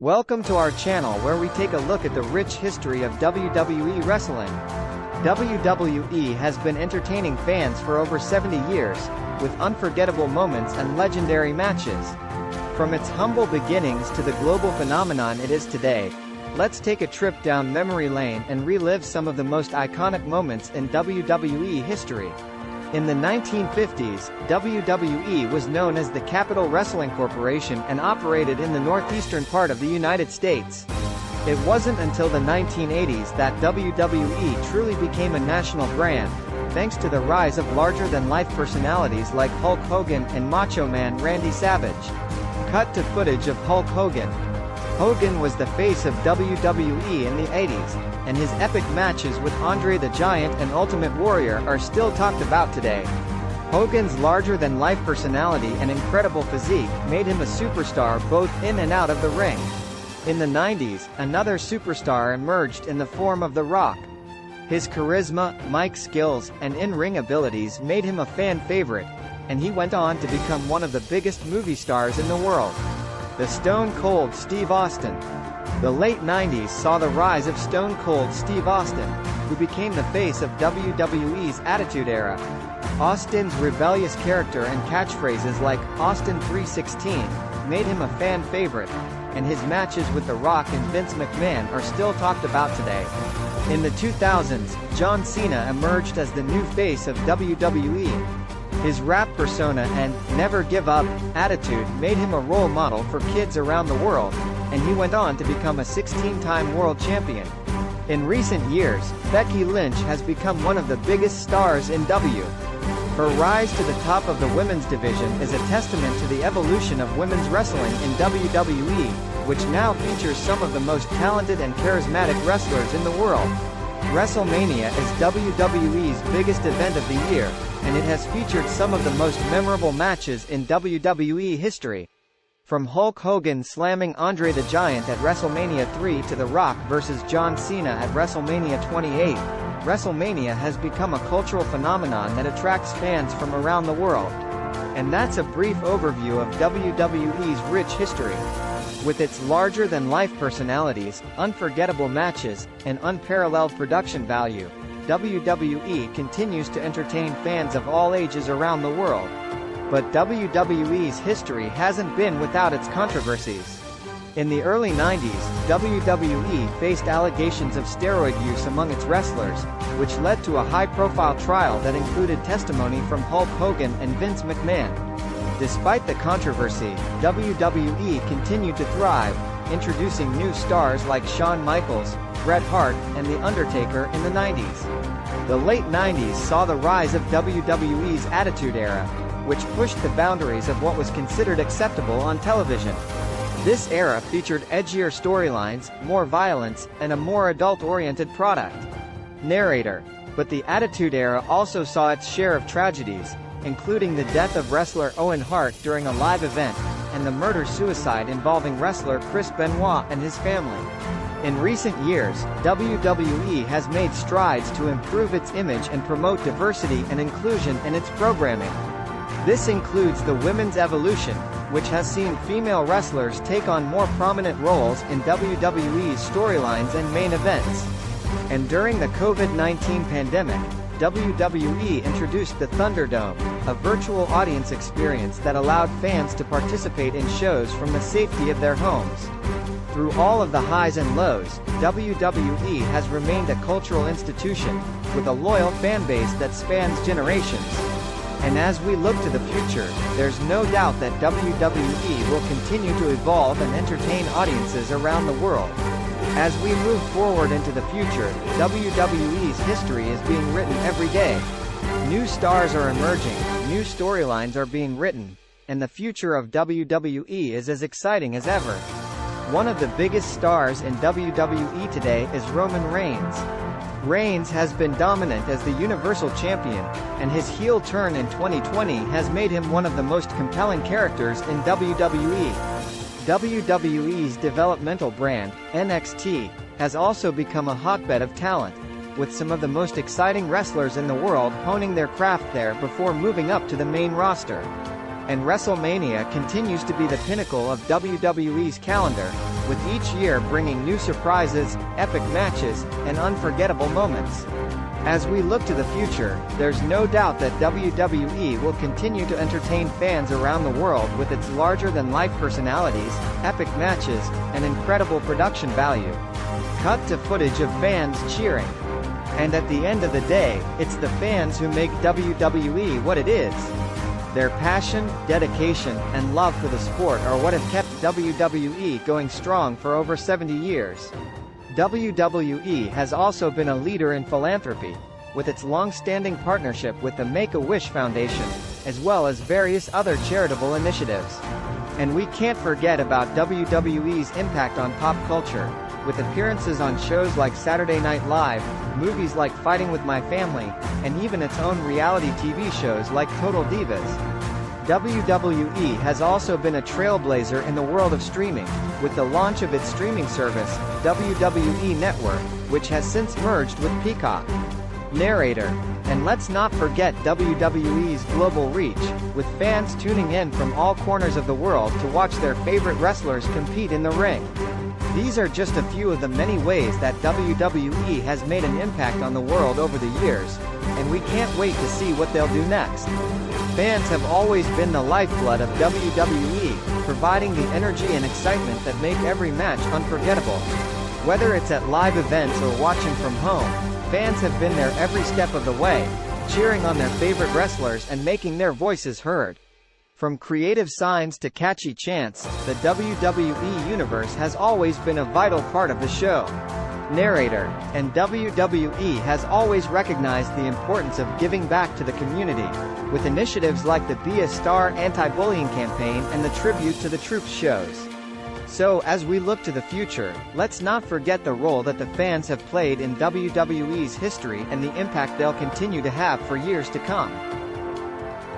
Welcome to our channel where we take a look at the rich history of WWE Wrestling. WWE has been entertaining fans for over 70 years, with unforgettable moments and legendary matches. From its humble beginnings to the global phenomenon it is today, let's take a trip down memory lane and relive some of the most iconic moments in WWE history. In the 1950s, WWE was known as the Capital Wrestling Corporation and operated in the northeastern part of the United States. It wasn't until the 1980s that WWE truly became a national brand, thanks to the rise of larger-than-life personalities like Hulk Hogan and Macho Man Randy Savage. Cut to footage of Hulk Hogan. Hogan was the face of WWE in the 80s, and his epic matches with Andre the Giant and Ultimate Warrior are still talked about today. Hogan's larger-than-life personality and incredible physique made him a superstar both in and out of the ring. In the 90s, another superstar emerged in the form of The Rock. His charisma, mic skills, and in-ring abilities made him a fan favorite, and he went on to become one of the biggest movie stars in the world. The Stone Cold Steve Austin. The late 90s saw the rise of Stone Cold Steve Austin, who became the face of WWE's Attitude Era. Austin's rebellious character and catchphrases like Austin 316 made him a fan favorite, and his matches with The Rock and Vince McMahon are still talked about today. In the 2000s, John Cena emerged as the new face of WWE. His rap persona and never give up attitude made him a role model for kids around the world, and he went on to become a 16-time world champion. In recent years, Becky Lynch has become one of the biggest stars in W. Her rise to the top of the women's division is a testament to the evolution of women's wrestling in WWE, which now features some of the most talented and charismatic wrestlers in the world. WrestleMania is WWE's biggest event of the year, and it has featured some of the most memorable matches in WWE history. From Hulk Hogan slamming Andre the Giant at WrestleMania 3 to The Rock vs. John Cena at WrestleMania 28, WrestleMania has become a cultural phenomenon that attracts fans from around the world. And that's a brief overview of WWE's rich history. With its larger-than-life personalities, unforgettable matches, and unparalleled production value, WWE continues to entertain fans of all ages around the world. But WWE's history hasn't been without its controversies. In the early 90s, WWE faced allegations of steroid use among its wrestlers, which led to a high-profile trial that included testimony from Hulk Hogan and Vince McMahon. Despite the controversy, WWE continued to thrive, introducing new stars like Shawn Michaels, Bret Hart, and The Undertaker in the 90s. The late 90s saw the rise of WWE's Attitude Era, which pushed the boundaries of what was considered acceptable on television. This era featured edgier storylines, more violence, and a more adult-oriented product. Narrator. But the Attitude Era also saw its share of tragedies, including the death of wrestler Owen Hart during a live event, and the murder-suicide involving wrestler Chris Benoit and his family. In recent years, WWE has made strides to improve its image and promote diversity and inclusion in its programming. This includes the women's evolution, which has seen female wrestlers take on more prominent roles in WWE's storylines and main events. And during the COVID-19 pandemic, WWE introduced the Thunderdome, a virtual audience experience that allowed fans to participate in shows from the safety of their homes. Through all of the highs and lows, WWE has remained a cultural institution, with a loyal fan base that spans generations. And as we look to the future, there's no doubt that WWE will continue to evolve and entertain audiences around the world. As we move forward into the future, WWE's history is being written every day. New stars are emerging, new storylines are being written, and the future of WWE is as exciting as ever. One of the biggest stars in WWE today is Roman Reigns. Reigns has been dominant as the Universal Champion, and his heel turn in 2020 has made him one of the most compelling characters in WWE. WWE's developmental brand, NXT, has also become a hotbed of talent, with some of the most exciting wrestlers in the world honing their craft there before moving up to the main roster. and WrestleMania continues to be the pinnacle of WWE's calendar, with each year bringing new surprises, epic matches, and unforgettable moments. As we look to the future, there's no doubt that WWE will continue to entertain fans around the world with its larger-than-life personalities, epic matches, and incredible production value. Cut to footage of fans cheering. And at the end of the day, it's the fans who make WWE what it is. Their passion, dedication, and love for the sport are what have kept WWE going strong for over 70 years. WWE has also been a leader in philanthropy, with its long-standing partnership with the Make-A-Wish Foundation, as well as various other charitable initiatives. And we can't forget about WWE's impact on pop culture, with appearances on shows like Saturday Night Live, movies like Fighting with My Family, and even its own reality TV shows like Total Divas. WWE has also been a trailblazer in the world of streaming, with the launch of its streaming service, WWE Network, which has since merged with Peacock. Narrator. And let's not forget WWE's global reach, with fans tuning in from all corners of the world to watch their favorite wrestlers compete in the ring. These are just a few of the many ways that WWE has made an impact on the world over the years, and we can't wait to see what they'll do next. Fans have always been the lifeblood of WWE, providing the energy and excitement that make every match unforgettable. Whether it's at live events or watching from home, fans have been there every step of the way, cheering on their favorite wrestlers and making their voices heard. From creative signs to catchy chants, the WWE Universe has always been a vital part of the show. Narrator. And WWE has always recognized the importance of giving back to the community, with initiatives like the Be a Star anti-bullying campaign and the Tribute to the Troops shows. So, as we look to the future, let's not forget the role that the fans have played in WWE's history and the impact they'll continue to have for years to come.